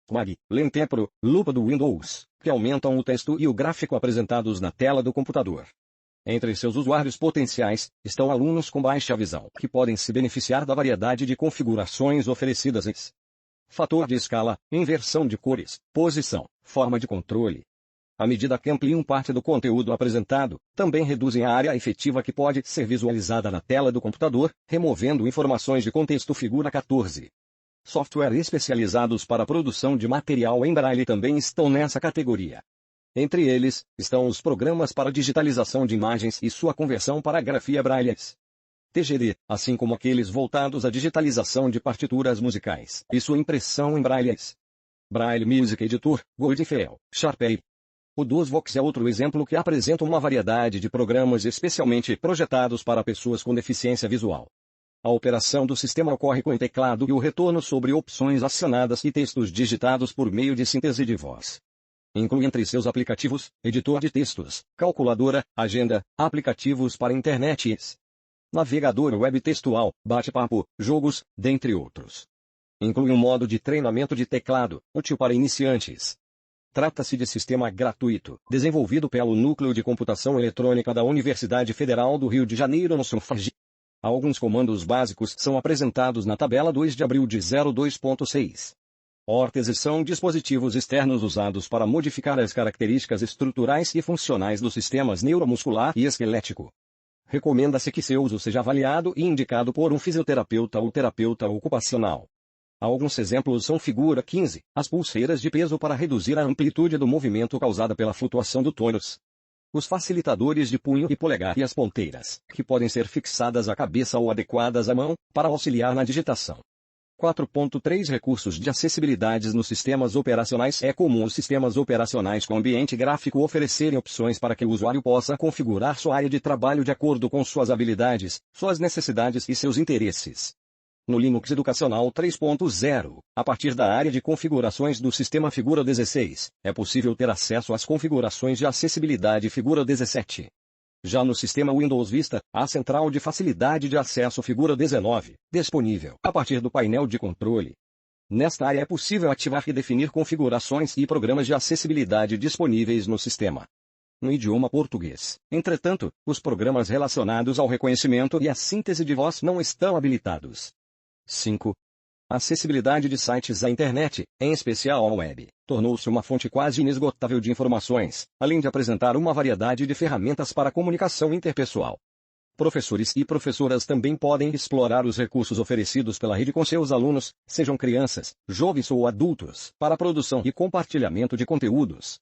Mag, Lentepro, Lupa do Windows, que aumentam o texto e o gráfico apresentados na tela do computador. Entre seus usuários potenciais, estão alunos com baixa visão, que podem se beneficiar da variedade de configurações oferecidas. Fator de escala, inversão de cores, posição, forma de controle. À medida que ampliam parte do conteúdo apresentado, também reduzem a área efetiva que pode ser visualizada na tela do computador, removendo informações de contexto. Figura 14. Software especializados para a produção de material em braille também estão nessa categoria. Entre eles, estão os programas para digitalização de imagens e sua conversão para grafia braille, TGD, assim como aqueles voltados à digitalização de partituras musicais e sua impressão em braille. Braille Music Editor, Goldfiel, Sharpay. O DOSVox é outro exemplo que apresenta uma variedade de programas especialmente projetados para pessoas com deficiência visual. A operação do sistema ocorre com o teclado e o retorno sobre opções acionadas e textos digitados por meio de síntese de voz. Inclui entre seus aplicativos, editor de textos, calculadora, agenda, aplicativos para internet, navegador web textual, bate-papo, jogos, dentre outros. Inclui um modo de treinamento de teclado, útil para iniciantes. Trata-se de sistema gratuito, desenvolvido pelo Núcleo de Computação Eletrônica da Universidade Federal do Rio de Janeiro no SUNFAG. Alguns comandos básicos são apresentados na tabela 2 de abril de 02.6. Órteses são dispositivos externos usados para modificar as características estruturais e funcionais dos sistemas neuromuscular e esquelético. Recomenda-se que seu uso seja avaliado e indicado por um fisioterapeuta ou terapeuta ocupacional. Alguns exemplos são figura 15, as pulseiras de peso para reduzir a amplitude do movimento causada pela flutuação do tônus. Os facilitadores de punho e polegar e as ponteiras, que podem ser fixadas à cabeça ou adequadas à mão, para auxiliar na digitação. 4.3 Recursos de acessibilidade nos sistemas operacionais. É comum os sistemas operacionais com ambiente gráfico oferecerem opções para que o usuário possa configurar sua área de trabalho de acordo com suas habilidades, suas necessidades e seus interesses. No Linux Educacional 3.0, a partir da área de configurações do sistema Figura 16, é possível ter acesso às configurações de acessibilidade Figura 17. Já no sistema Windows Vista, a central de facilidade de acesso Figura 19, disponível a partir do painel de controle. Nesta área é possível ativar e definir configurações e programas de acessibilidade disponíveis no sistema. No idioma português, entretanto, os programas relacionados ao reconhecimento e à síntese de voz não estão habilitados. 5. A acessibilidade de sites à internet, em especial ao web, tornou-se uma fonte quase inesgotável de informações, além de apresentar uma variedade de ferramentas para a comunicação interpessoal. Professores e professoras também podem explorar os recursos oferecidos pela rede com seus alunos, sejam crianças, jovens ou adultos, para a produção e compartilhamento de conteúdos.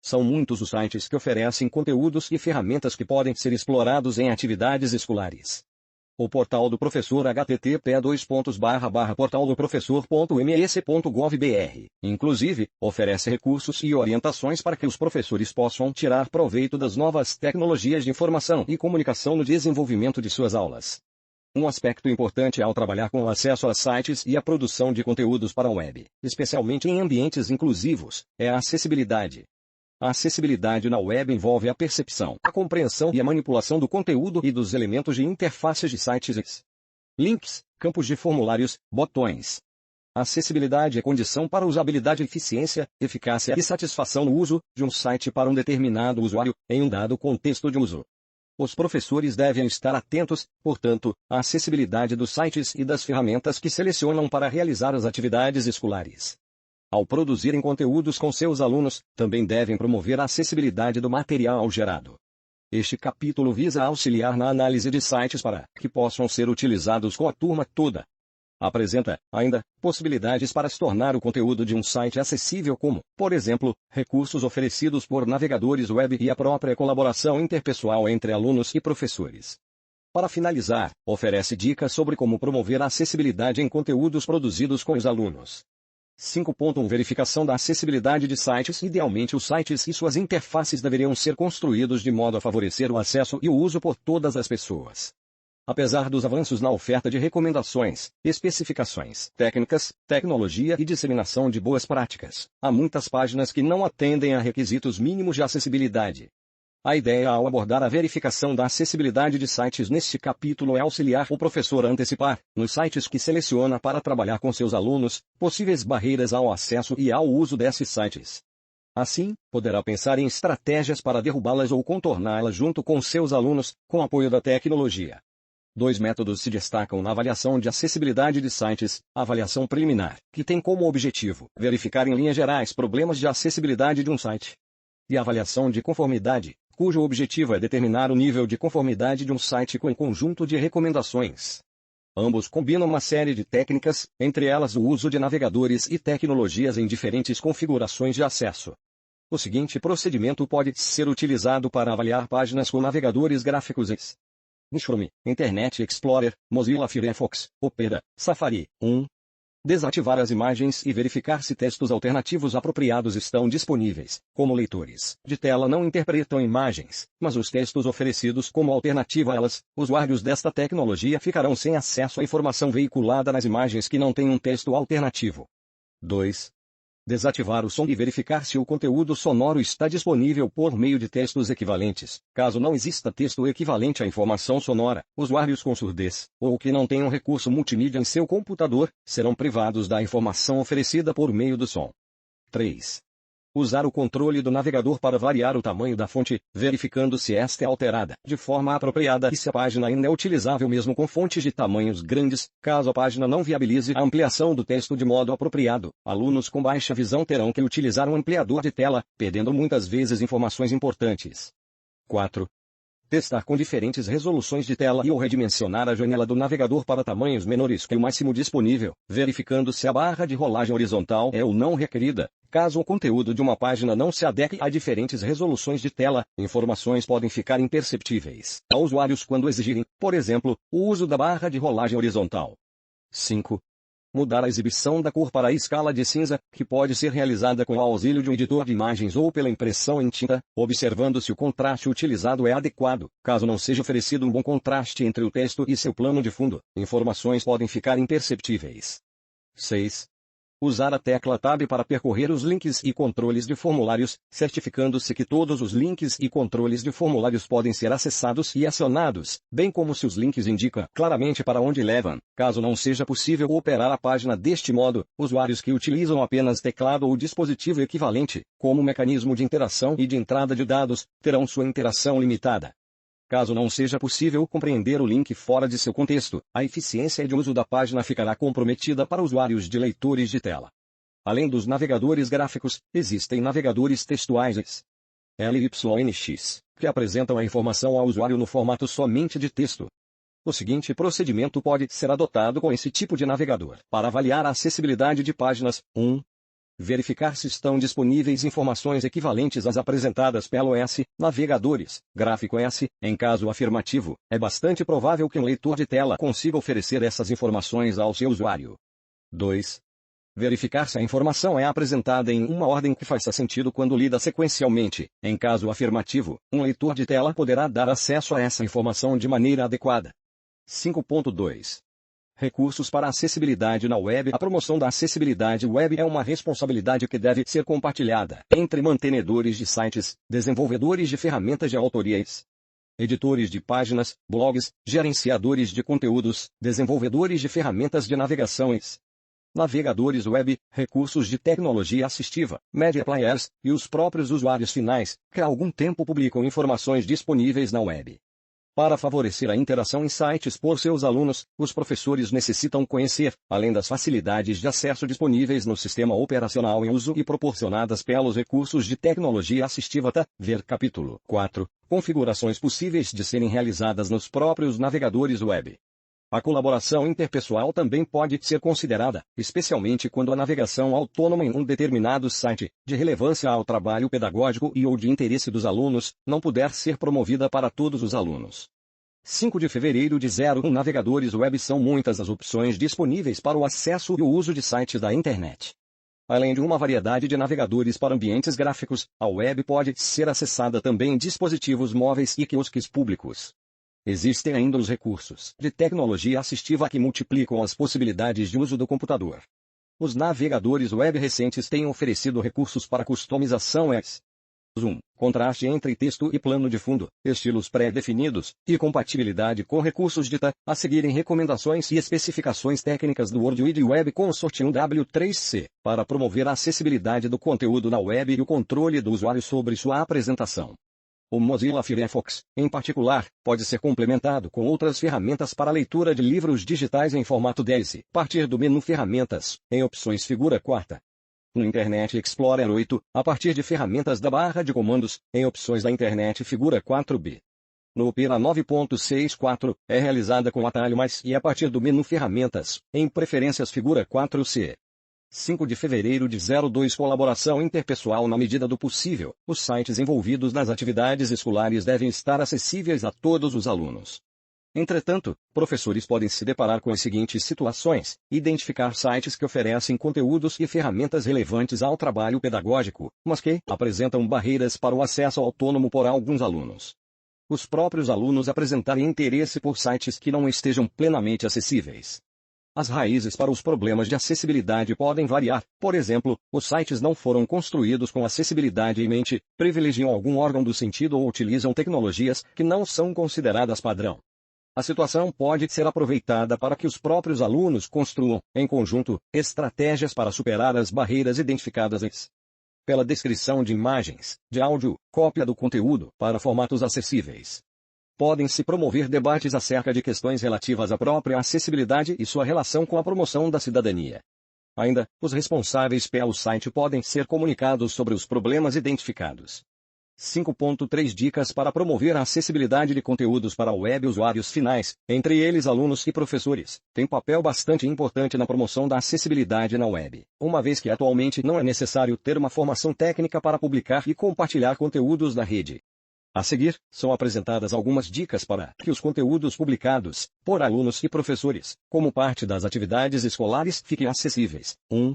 São muitos os sites que oferecem conteúdos e ferramentas que podem ser explorados em atividades escolares. O portal do professor http://portaldoprofessor.ms.gov.br, inclusive, oferece recursos e orientações para que os professores possam tirar proveito das novas tecnologias de informação e comunicação no desenvolvimento de suas aulas. Um aspecto importante ao trabalhar com o acesso a sites e a produção de conteúdos para a web, especialmente em ambientes inclusivos, é a acessibilidade. A acessibilidade na web envolve a percepção, a compreensão e a manipulação do conteúdo e dos elementos de interfaces de sites, links, campos de formulários, botões. A acessibilidade é condição para usabilidade, eficiência, eficácia e satisfação no uso de um site para um determinado usuário, em um dado contexto de uso. Os professores devem estar atentos, portanto, à acessibilidade dos sites e das ferramentas que selecionam para realizar as atividades escolares. Ao produzirem conteúdos com seus alunos, também devem promover a acessibilidade do material gerado. Este capítulo visa auxiliar na análise de sites para que possam ser utilizados com a turma toda. Apresenta, ainda, possibilidades para se tornar o conteúdo de um site acessível como, por exemplo, recursos oferecidos por navegadores web e a própria colaboração interpessoal entre alunos e professores. Para finalizar, oferece dicas sobre como promover a acessibilidade em conteúdos produzidos com os alunos. 5.1 Verificação da acessibilidade de sites. Idealmente, os sites e suas interfaces deveriam ser construídos de modo a favorecer o acesso e o uso por todas as pessoas. Apesar dos avanços na oferta de recomendações, especificações técnicas, tecnologia e disseminação de boas práticas, há muitas páginas que não atendem a requisitos mínimos de acessibilidade. A ideia ao abordar a verificação da acessibilidade de sites neste capítulo é auxiliar o professor a antecipar, nos sites que seleciona para trabalhar com seus alunos, possíveis barreiras ao acesso e ao uso desses sites. Assim, poderá pensar em estratégias para derrubá-las ou contorná-las junto com seus alunos, com apoio da tecnologia. 2 métodos se destacam na avaliação de acessibilidade de sites: a avaliação preliminar, que tem como objetivo verificar em linhas gerais problemas de acessibilidade de um site, e a avaliação de conformidade, cujo objetivo é determinar o nível de conformidade de um site com um conjunto de recomendações. Ambos combinam uma série de técnicas, entre elas o uso de navegadores e tecnologias em diferentes configurações de acesso. O seguinte procedimento pode ser utilizado para avaliar páginas com navegadores gráficos em Chrome, Internet Explorer, Mozilla Firefox, Opera, Safari. 1. Desativar as imagens e verificar se textos alternativos apropriados estão disponíveis. Como leitores de tela não interpretam imagens, mas os textos oferecidos como alternativa a elas, usuários desta tecnologia ficarão sem acesso à informação veiculada nas imagens que não têm um texto alternativo. 2. Desativar o som e verificar se o conteúdo sonoro está disponível por meio de textos equivalentes. Caso não exista texto equivalente à informação sonora, usuários com surdez, ou que não tenham recurso multimídia em seu computador, serão privados da informação oferecida por meio do som. 3. Usar o controle do navegador para variar o tamanho da fonte, verificando se esta é alterada de forma apropriada e se a página ainda é utilizável mesmo com fontes de tamanhos grandes. Caso a página não viabilize a ampliação do texto de modo apropriado, alunos com baixa visão terão que utilizar um ampliador de tela, perdendo muitas vezes informações importantes. 4. Testar com diferentes resoluções de tela e ou redimensionar a janela do navegador para tamanhos menores que o máximo disponível, verificando se a barra de rolagem horizontal é ou não requerida. Caso o conteúdo de uma página não se adeque a diferentes resoluções de tela, informações podem ficar imperceptíveis a usuários quando exigirem, por exemplo, o uso da barra de rolagem horizontal. 5. Mudar a exibição da cor para a escala de cinza, que pode ser realizada com o auxílio de um editor de imagens ou pela impressão em tinta, observando se o contraste utilizado é adequado. Caso não seja oferecido um bom contraste entre o texto e seu plano de fundo, informações podem ficar imperceptíveis. 6. Usar a tecla Tab para percorrer os links e controles de formulários, certificando-se que todos os links e controles de formulários podem ser acessados e acionados, bem como se os links indicam claramente para onde levam. Caso não seja possível operar a página deste modo, usuários que utilizam apenas teclado ou dispositivo equivalente, como mecanismo de interação e de entrada de dados, terão sua interação limitada. Caso não seja possível compreender o link fora de seu contexto, a eficiência de uso da página ficará comprometida para usuários de leitores de tela. Além dos navegadores gráficos, existem navegadores textuais LYNX, que apresentam a informação ao usuário no formato somente de texto. O seguinte procedimento pode ser adotado com esse tipo de navegador para avaliar a acessibilidade de páginas. 1. Verificar se estão disponíveis informações equivalentes às apresentadas pelo navegadores gráfico. Em caso afirmativo, é bastante provável que um leitor de tela consiga oferecer essas informações ao seu usuário. 2. Verificar se a informação é apresentada em uma ordem que faça sentido quando lida sequencialmente. Em caso afirmativo, um leitor de tela poderá dar acesso a essa informação de maneira adequada. 5.2 Recursos para a acessibilidade na web. A promoção da acessibilidade web é uma responsabilidade que deve ser compartilhada entre mantenedores de sites, desenvolvedores de ferramentas de autoria, editores de páginas, blogs, gerenciadores de conteúdos, desenvolvedores de ferramentas de navegação, navegadores web, recursos de tecnologia assistiva, media players, e os próprios usuários finais, que há algum tempo publicam informações disponíveis na web. Para favorecer a interação em sites por seus alunos, os professores necessitam conhecer, além das facilidades de acesso disponíveis no sistema operacional em uso e proporcionadas pelos recursos de tecnologia assistiva. Ver capítulo 4, configurações possíveis de serem realizadas nos próprios navegadores web. A colaboração interpessoal também pode ser considerada, especialmente quando a navegação autônoma em um determinado site, de relevância ao trabalho pedagógico e ou de interesse dos alunos, não puder ser promovida para todos os alunos. 5 de fevereiro de 01 Navegadores web são muitas as opções disponíveis para o acesso e o uso de sites da internet. Além de uma variedade de navegadores para ambientes gráficos, a web pode ser acessada também em dispositivos móveis e quiosques públicos. Existem ainda os recursos de tecnologia assistiva que multiplicam as possibilidades de uso do computador. Os navegadores web recentes têm oferecido recursos para customização contraste entre texto e plano de fundo, estilos pré-definidos, e compatibilidade com recursos de a seguirem recomendações e especificações técnicas do World Wide Web Consortium W3C, para promover a acessibilidade do conteúdo na web e o controle do usuário sobre sua apresentação. O Mozilla Firefox, em particular, pode ser complementado com outras ferramentas para leitura de livros digitais em formato DAISY, a partir do menu Ferramentas, em opções figura 4. No Internet Explorer 8, a partir de ferramentas da barra de comandos, em opções da Internet figura 4b. No Opera 9.64, é realizada com atalho mais e a partir do menu Ferramentas, em Preferências figura 4c. 5 de fevereiro de 02 Colaboração interpessoal na medida do possível. Os sites envolvidos nas atividades escolares devem estar acessíveis a todos os alunos. Entretanto, professores podem se deparar com as seguintes situações: identificar sites que oferecem conteúdos e ferramentas relevantes ao trabalho pedagógico, mas que apresentam barreiras para o acesso autônomo por alguns alunos. Os próprios alunos apresentarem interesse por sites que não estejam plenamente acessíveis. As raízes para os problemas de acessibilidade podem variar. Por exemplo, os sites não foram construídos com acessibilidade em mente, privilegiam algum órgão do sentido ou utilizam tecnologias que não são consideradas padrão. A situação pode ser aproveitada para que os próprios alunos construam, em conjunto, estratégias para superar as barreiras identificadas pela descrição de imagens, de áudio, cópia do conteúdo, para formatos acessíveis. Podem-se promover debates acerca de questões relativas à própria acessibilidade e sua relação com a promoção da cidadania. Ainda, os responsáveis pelo site podem ser comunicados sobre os problemas identificados. 5.3 Dicas para promover a acessibilidade de conteúdos para web usuários finais, entre eles alunos e professores, tem papel bastante importante na promoção da acessibilidade na web, uma vez que atualmente não é necessário ter uma formação técnica para publicar e compartilhar conteúdos na rede. A seguir, são apresentadas algumas dicas para que os conteúdos publicados, por alunos e professores, como parte das atividades escolares, fiquem acessíveis. 1.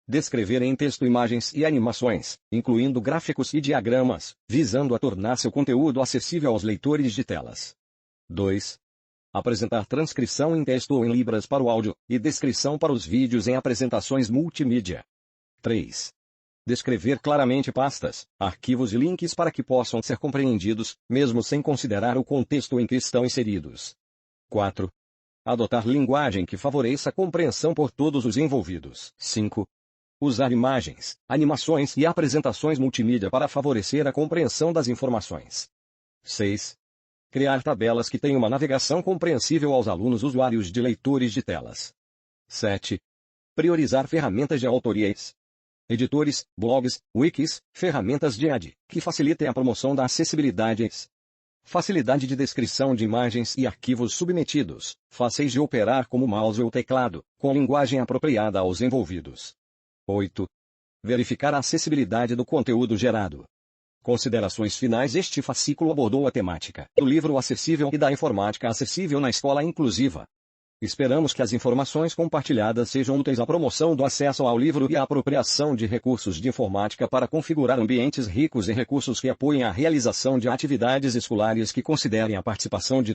Descrever em texto imagens e animações, incluindo gráficos e diagramas, visando a tornar seu conteúdo acessível aos leitores de telas. 2. Apresentar transcrição em texto ou em libras para o áudio, e descrição para os vídeos em apresentações multimídia. 3. Descrever claramente pastas, arquivos e links para que possam ser compreendidos, mesmo sem considerar o contexto em que estão inseridos. 4. Adotar linguagem que favoreça a compreensão por todos os envolvidos. 5. Usar imagens, animações e apresentações multimídia para favorecer a compreensão das informações. 6. Criar tabelas que tenham uma navegação compreensível aos alunos usuários de leitores de telas. 7. Priorizar ferramentas de autorias, editores, blogs, wikis, ferramentas de AD, que facilitem a promoção da acessibilidade. Facilidade de descrição de imagens e arquivos submetidos, fáceis de operar como mouse ou teclado, com linguagem apropriada aos envolvidos. 8. Verificar a acessibilidade do conteúdo gerado. Considerações finais. Este fascículo abordou a temática do livro acessível e da informática acessível na escola inclusiva. Esperamos que as informações compartilhadas sejam úteis à promoção do acesso ao livro e à apropriação de recursos de informática para configurar ambientes ricos em recursos que apoiem a realização de atividades escolares que considerem a participação de